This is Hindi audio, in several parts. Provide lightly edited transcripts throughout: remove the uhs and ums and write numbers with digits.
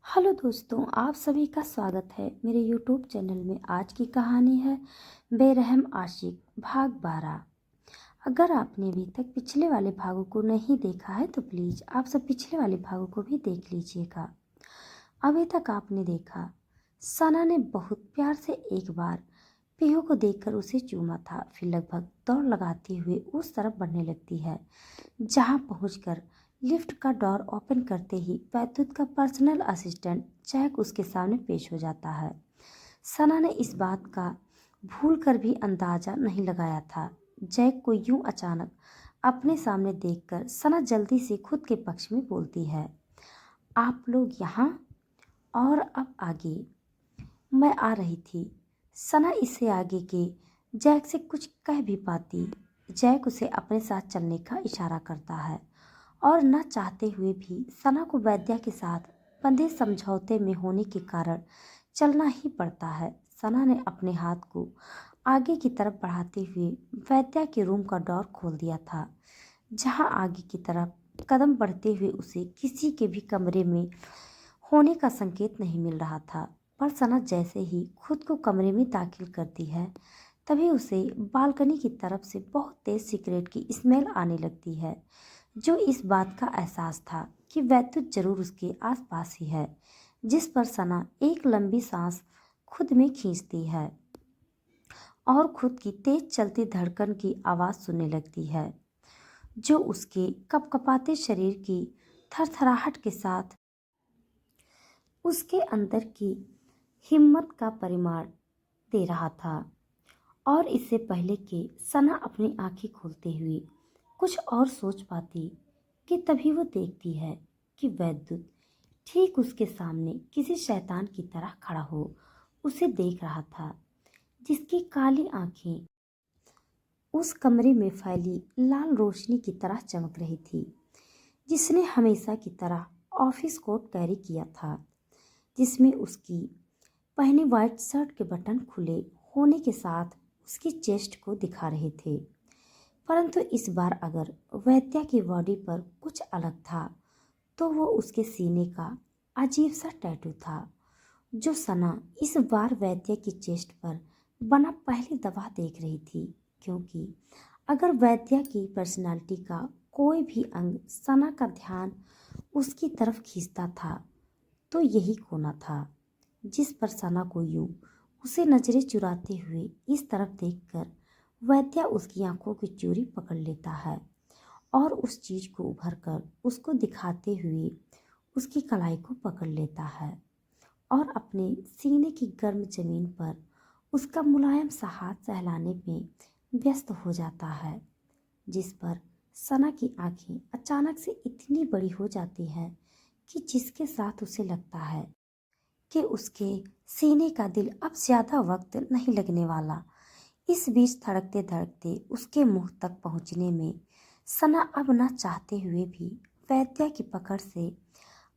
हेलो दोस्तों, आप सभी का स्वागत है मेरे यूट्यूब चैनल में। आज की कहानी है बेरहम आशिक भाग 12। अगर आपने अभी तक पिछले वाले भागों को नहीं देखा है तो प्लीज़ आप सब पिछले वाले भागों को भी देख लीजिएगा। अभी तक आपने देखा, सना ने बहुत प्यार से एक बार पीहू को देखकर उसे चूमा था। फिर लगभग दौड़ लगाती हुई उस तरफ बढ़ने लगती है, जहां पहुंचकर लिफ्ट का डोर ओपन करते ही वैद्युत का पर्सनल असिस्टेंट जैक उसके सामने पेश हो जाता है। सना ने इस बात का भूल कर भी अंदाजा नहीं लगाया था। जैक को यूं अचानक अपने सामने देखकर सना जल्दी से खुद के पक्ष में बोलती है, आप लोग यहाँ? और अब आगे? मैं आ रही थी। सना इससे आगे के जैक से कुछ कह भी पाती। जैक उसे अपने साथ चलने का इशारा करता है और न चाहते हुए भी सना को वैद्या के साथ बंधे समझौते में होने के कारण चलना ही पड़ता है। सना ने अपने हाथ को आगे की तरफ बढ़ाते हुए वैद्या के रूम का डोर खोल दिया था, जहां आगे की तरफ कदम बढ़ते हुए उसे किसी के भी कमरे में होने का संकेत नहीं मिल रहा था। पर सना जैसे ही खुद को कमरे में दाखिल करती है, तभी उसे बालकनी की तरफ से बहुत तेज सिगरेट की स्मेल आने लगती है, जो इस बात का एहसास था कि वैद्युत जरूर उसके आसपास ही है। जिस पर सना एक लंबी सांस खुद में खींचती है और खुद की तेज चलती धड़कन की आवाज़ सुनने लगती है, जो उसके कपकपाते शरीर की थरथराहट के साथ उसके अंदर की हिम्मत का परिमाण दे रहा था। और इससे पहले कि सना अपनी आंखें खोलते हुए कुछ और सोच पाती कि तभी वो देखती है कि वैद्युत ठीक उसके सामने किसी शैतान की तरह खड़ा हो उसे देख रहा था, जिसकी काली आंखें उस कमरे में फैली लाल रोशनी की तरह चमक रही थी। जिसने हमेशा की तरह ऑफिस कोट कैरी किया था, जिसमें उसकी पहने व्हाइट शर्ट के बटन खुले होने के साथ उसकी चेस्ट को दिखा रहे थे। परंतु इस बार अगर वैद्या की बॉडी पर कुछ अलग था तो वो उसके सीने का अजीब सा टैटू था, जो सना इस बार वैद्या की चेस्ट पर बना पहली दफा देख रही थी। क्योंकि अगर वैद्या की पर्सनालिटी का कोई भी अंग सना का ध्यान उसकी तरफ खींचता था तो यही कोना था, जिस पर सना को यूं उसे नजरें चुराते हुए इस तरफ देखकर वैद्या उसकी आंखों की चूड़ी पकड़ लेता है और उस चीज को उभर कर उसको दिखाते हुए उसकी कलाई को पकड़ लेता है और अपने सीने की गर्म जमीन पर उसका मुलायम सा हाथ सहलाने में व्यस्त हो जाता है। जिस पर सना की आंखें अचानक से इतनी बड़ी हो जाती हैं कि जिसके साथ उसे लगता है कि उसके सीने का दिल अब ज्यादा वक्त नहीं लगने वाला। इस बीच धड़कते धड़कते उसके मुंह तक पहुंचने में सना अब न चाहते हुए भी वैद्या की पकड़ से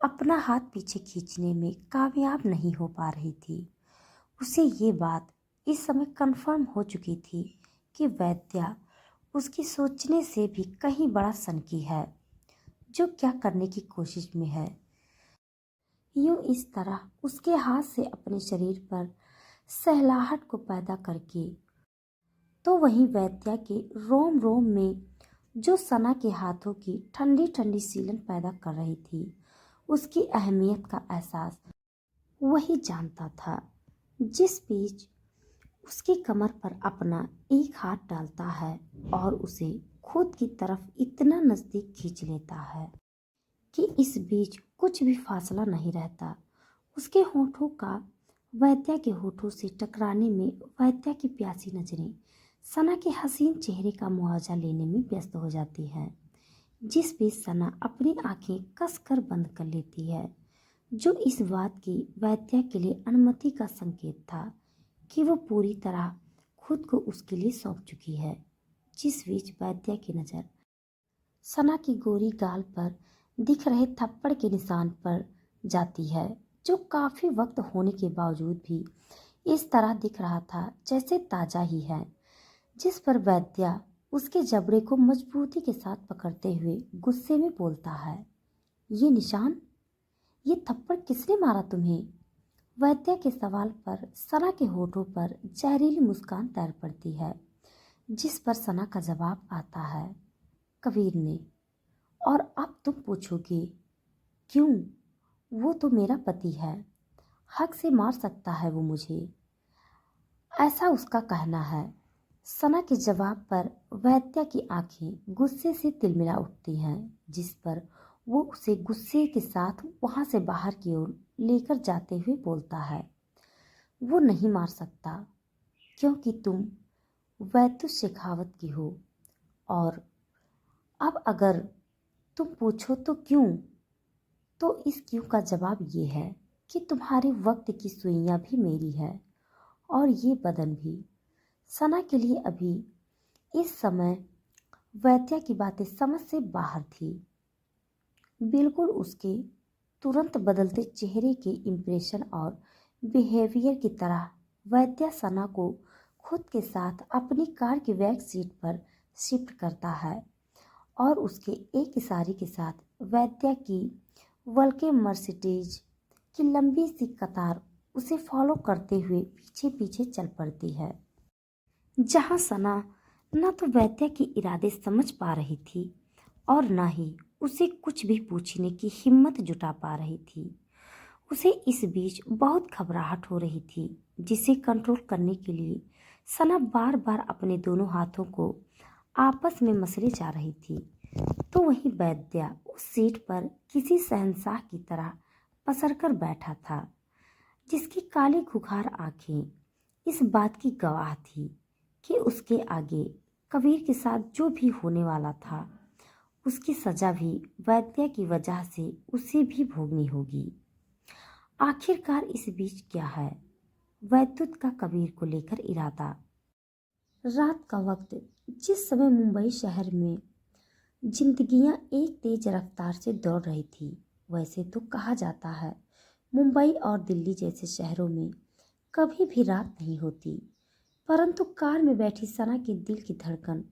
अपना हाथ पीछे खींचने में कामयाब नहीं हो पा रही थी। उसे ये बात इस समय कंफर्म हो चुकी थी कि वैद्या उसकी सोचने से भी कहीं बड़ा सनकी है, जो क्या करने की कोशिश में है। यूं इस तरह उसके हाथ से अपने शरीर पर सहलाहट को पैदा करके तो वहीं वैद्या के रोम रोम में जो सना के हाथों की ठंडी ठंडी सीलन पैदा कर रही थी, उसकी अहमियत का एहसास वही जानता था। जिस बीच उसकी कमर पर अपना एक हाथ डालता है और उसे खुद की तरफ इतना नजदीक खींच लेता है कि इस बीच कुछ भी फासला नहीं रहता। उसके होठों का वैद्या के होठों से टकराने में वैद्या की प्यासी नजरें सना के हसीन चेहरे का मुआवजा लेने में व्यस्त हो जाती है। जिस बीच सना अपनी आंखें कसकर बंद कर लेती है, जो इस बात की वैद्या के लिए अनुमति का संकेत था कि वो पूरी तरह खुद को उसके लिए सौंप चुकी है। जिस बीच वैद्या की नजर सना की गोरी गाल पर दिख रहे थप्पड़ के निशान पर जाती है, जो काफी वक्त होने के बावजूद भी इस तरह दिख रहा था जैसे ताजा ही है। जिस पर वैद्या उसके जबड़े को मजबूती के साथ पकड़ते हुए गुस्से में बोलता है, ये निशान ये थप्पड़ किसने मारा तुम्हें? वैद्या के सवाल पर सना के होठों पर जहरीली मुस्कान तैर पड़ती है, जिस पर सना का जवाब आता है, कबीर ने। और अब तुम पूछोगे क्यों? वो तो मेरा पति है, हक से मार सकता है वो मुझे, ऐसा उसका कहना है। सना के जवाब पर वैद्या की आंखें गुस्से से तिलमिला उठती हैं, जिस पर वो उसे गुस्से के साथ वहां से बाहर की ओर लेकर जाते हुए बोलता है, वो नहीं मार सकता क्योंकि तुम वैद्य शेखावत की हो। और अब अगर तुम पूछो तो क्यों, तो इस क्यों का जवाब ये है कि तुम्हारे वक्त की सुइयां भी मेरी है और ये बदन भी। सना के लिए अभी इस समय वैद्या की बातें समझ से बाहर थी। बिल्कुल उसके तुरंत बदलते चेहरे के इम्प्रेशन और बिहेवियर की तरह वैद्या सना को खुद के साथ अपनी कार की बैक सीट पर शिफ्ट करता है और उसके एक इशारे के साथ वैद्या की वल्के मर्सिडीज की लंबी सी कतार उसे फॉलो करते हुए पीछे पीछे चल पड़ती है। जहां सना न तो वैद्या के इरादे समझ पा रही थी और न ही उसे कुछ भी पूछने की हिम्मत जुटा पा रही थी। उसे इस बीच बहुत घबराहट हो रही थी, जिसे कंट्रोल करने के लिए सना बार बार अपने दोनों हाथों को आपस में मसले जा रही थी। तो वहीं वैद्या उस सीट पर किसी शहंशाह की तरह पसरकर बैठा था, जिसकी काली खुखार आंखें इस बात की गवाह थी कि उसके आगे कबीर के साथ जो भी होने वाला था, उसकी सजा भी वैद्या की वजह से उसे भी भोगनी होगी। आखिरकार इस बीच क्या है वैद्युत का कबीर को लेकर इरादा? रात का वक्त, जिस समय मुंबई शहर में जिंदगियां एक तेज रफ्तार से दौड़ रही थी। वैसे तो कहा जाता है मुंबई और दिल्ली जैसे शहरों में कभी भी रात नहीं होती, परंतु कार में बैठी सना के दिल की धड़कन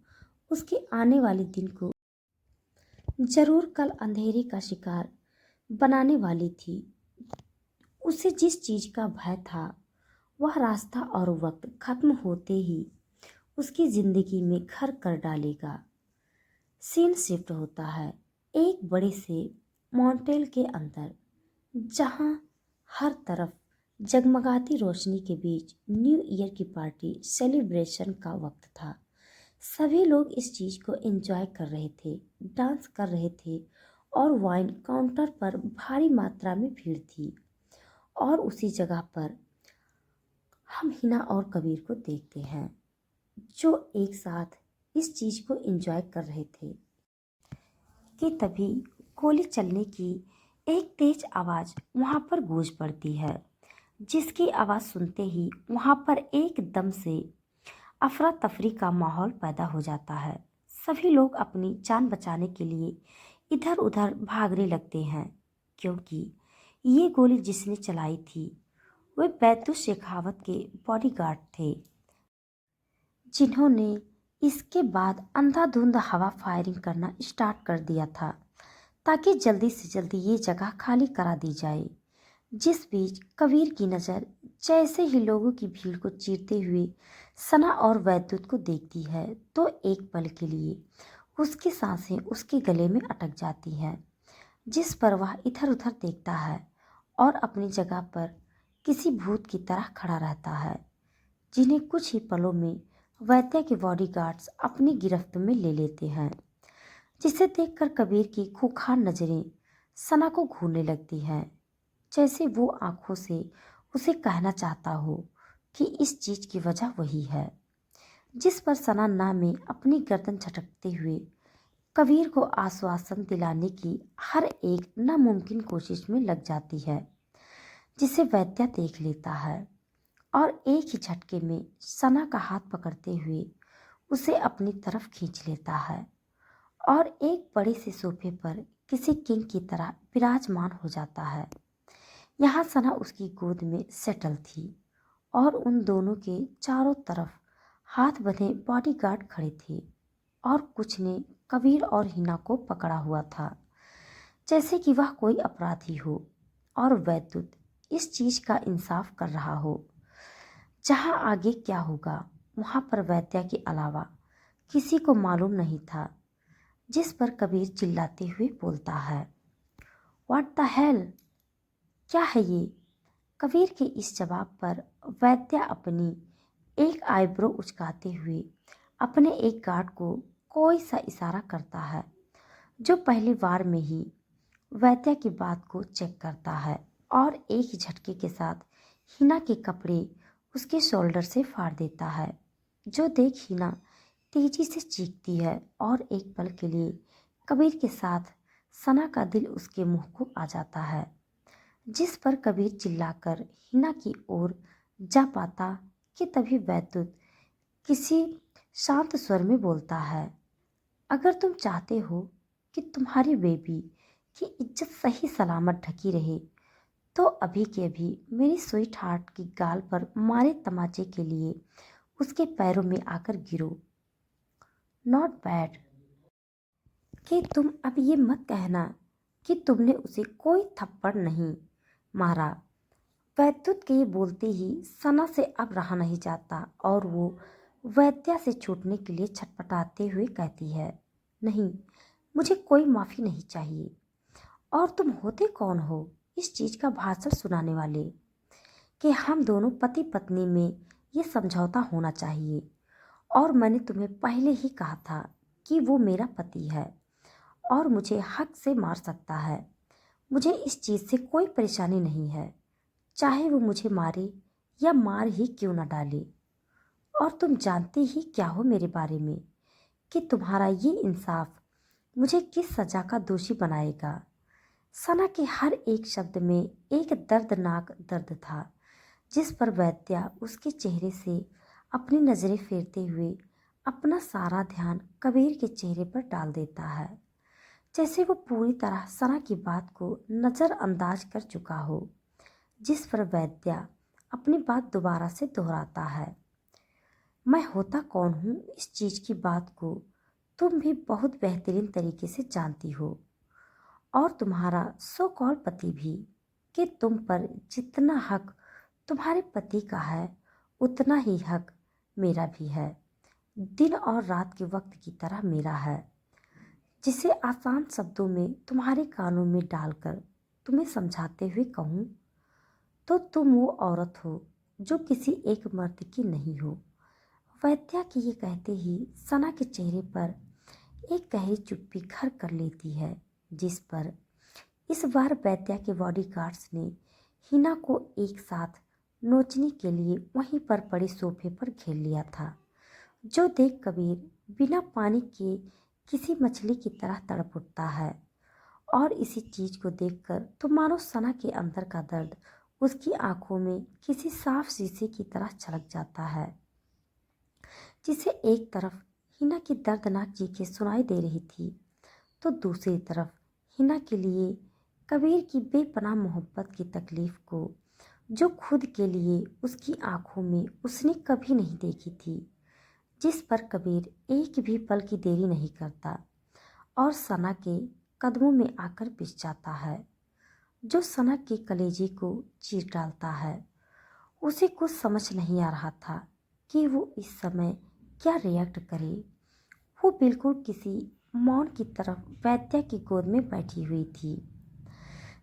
उसके आने वाले दिन को जरूर कल अंधेरे का शिकार बनाने वाली थी। उसे जिस चीज का भय था वह रास्ता और वक्त खत्म होते ही उसकी जिंदगी में घर कर डालेगा। सीन शिफ्ट होता है एक बड़े से मॉन्टेल के अंदर, जहां हर तरफ जगमगाती रोशनी के बीच न्यू ईयर की पार्टी सेलिब्रेशन का वक्त था। सभी लोग इस चीज को एंजॉय कर रहे थे, डांस कर रहे थे और वाइन काउंटर पर भारी मात्रा में भीड़ थी। और उसी जगह पर हम हिना और कबीर को देखते हैं, जो एक साथ इस चीज को एंजॉय कर रहे थे कि तभी गोली चलने की एक तेज आवाज वहां पर गूंज पड़ती है, जिसकी आवाज सुनते ही वहां पर एकदम से अफरा तफरी का माहौल पैदा हो जाता है। सभी लोग अपनी जान बचाने के लिए इधर उधर भागने लगते हैं, क्योंकि ये गोली जिसने चलाई थी वे बैतुल शेखावत के बॉडीगार्ड थे, जिन्होंने इसके बाद अंधाधुंध हवा फायरिंग करना स्टार्ट कर दिया था ताकि जल्दी से जल्दी ये जगह खाली करा दी जाए। जिस बीच कबीर की नज़र जैसे ही लोगों की भीड़ को चीरते हुए सना और वैद्युत को देखती है, तो एक पल के लिए उसकी सांसें उसके गले में अटक जाती हैं, जिस पर वह इधर उधर देखता है और अपनी जगह पर किसी भूत की तरह खड़ा रहता है, जिन्हें कुछ ही पलों में वैद्य के बॉडीगार्ड्स अपनी गिरफ्त में ले लेते हैं। जिसे देखकर कबीर की खूंखार नजरें सना को घूरने लगती हैं, जैसे वो आंखों से उसे कहना चाहता हो कि इस चीज की वजह वही है। जिस पर सना ना में अपनी गर्दन झटकते हुए कबीर को आश्वासन दिलाने की हर एक नामुमकिन कोशिश में लग जाती है, जिसे वैद्य देख लेता है और एक ही झटके में सना का हाथ पकड़ते हुए उसे अपनी तरफ खींच लेता है और एक बड़े से सोफे पर किसी किंग की तरह विराजमान हो जाता है। यहाँ सना उसकी गोद में सेटल थी और उन दोनों के चारों तरफ हाथ बंधे बॉडीगार्ड खड़े थे और कुछ ने कबीर और हिना को पकड़ा हुआ था, जैसे कि वह कोई अपराधी हो। और वैद्युत इस चीज का इंसाफ कर रहा हो। जहां आगे क्या होगा वहां पर वैद्या के अलावा किसी को मालूम नहीं था। जिस पर कबीर चिल्लाते हुए बोलता है, व्हाट द हेल, क्या है ये? कबीर के इस जवाब पर वैद्या अपनी एक आईब्रो उचकाते हुए अपने एक गार्ड को कोई सा इशारा करता है, जो पहली बार में ही वैद्या की बात को चेक करता है और एक ही झटके के साथ हिना के कपड़े उसके शोल्डर से फाड़ देता है। जो देख हिना तेजी से चीखती है और एक पल के लिए कबीर के साथ सना का दिल उसके मुंह को आ जाता है। जिस पर कबीर चिल्लाकर हिना की ओर जा पाता कि तभी वैद्युत किसी शांत स्वर में बोलता है, अगर तुम चाहते हो कि तुम्हारी बेबी की इज्जत सही सलामत ढकी रहे तो अभी के अभी मेरी स्वीट हार्ट की गाल पर मारे तमाचे के लिए उसके पैरों में आकर गिरो। Not bad. कि तुम अब ये मत कहना कि तुमने उसे कोई थप्पड़ नहीं मारा। वैद्युत के ये बोलते ही सना से अब रहा नहीं जाता और वो वैद्या से छूटने के लिए छटपटाते हुए कहती है, नहीं, मुझे कोई माफ़ी नहीं चाहिए। और तुम होते कौन हो इस चीज़ का भाषण सुनाने वाले कि हम दोनों पति पत्नी में ये समझौता होना चाहिए? और मैंने तुम्हें पहले ही कहा था कि वो मेरा पति है और मुझे हक से मार सकता है। मुझे इस चीज़ से कोई परेशानी नहीं है, चाहे वो मुझे मारे या मार ही क्यों न डाले। और तुम जानते ही क्या हो मेरे बारे में कि तुम्हारा ये इंसाफ मुझे किस सजा का दोषी बनाएगा। सना के हर एक शब्द में एक दर्दनाक दर्द था, जिस पर वैद्या उसके चेहरे से अपनी नज़रें फेरते हुए अपना सारा ध्यान कबीर के चेहरे पर डाल देता है, जैसे वो पूरी तरह सना की बात को नज़रअंदाज कर चुका हो। जिस पर वैद्या अपनी बात दोबारा से दोहराता है, मैं होता कौन हूँ इस चीज़ की बात को तुम भी बहुत बेहतरीन तरीके से जानती हो, और तुम्हारा सो कॉल पति भी, कि तुम पर जितना हक तुम्हारे पति का है उतना ही हक मेरा भी है, दिन और रात के वक्त की तरह मेरा है। जिसे आसान शब्दों में तुम्हारे कानों में डालकर तुम्हें समझाते हुए कहूँ तो तुम वो औरत हो जो किसी एक मर्द की नहीं हो। वैद्या के ये कहते ही सना के चेहरे पर एक गहरी चुप्पी घर कर लेती है, जिस पर इस बार वैद्या के बॉडीगार्ड्स ने हिना को एक साथ नोचने के लिए वहीं पर पड़े सोफे पर घेर लिया था। जो देख कबीर बिना पानी के किसी मछली की तरह तड़प उठता है और इसी चीज को देखकर तो मानो सना के अंदर का दर्द उसकी आंखों में किसी साफ शीशे की तरह छलक जाता है। जिसे एक तरफ हिना की दर्दनाक चीखें सुनाई दे रही थी तो दूसरी तरफ हिना के लिए कबीर की बेपनाह मोहब्बत की तकलीफ को, जो खुद के लिए उसकी आंखों में उसने कभी नहीं देखी थी। जिस पर कबीर एक भी पल की देरी नहीं करता और सना के कदमों में आकर पिस जाता है, जो सना के कलेजे को चीर डालता है। उसे कुछ समझ नहीं आ रहा था कि वो इस समय क्या रिएक्ट करे। वो बिल्कुल किसी मौन की तरफ वैद्या की गोद में बैठी हुई थी,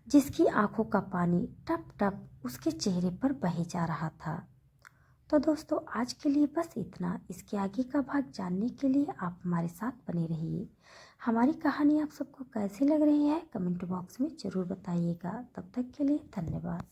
जिसकी आंखों का पानी टप टप उसके चेहरे पर बहे जा रहा था। तो दोस्तों, आज के लिए बस इतना। इसके आगे का भाग जानने के लिए आप हमारे साथ बने रहिए। हमारी कहानी आप सबको कैसी लग रही है कमेंट बॉक्स में ज़रूर बताइएगा। तब तक के लिए धन्यवाद।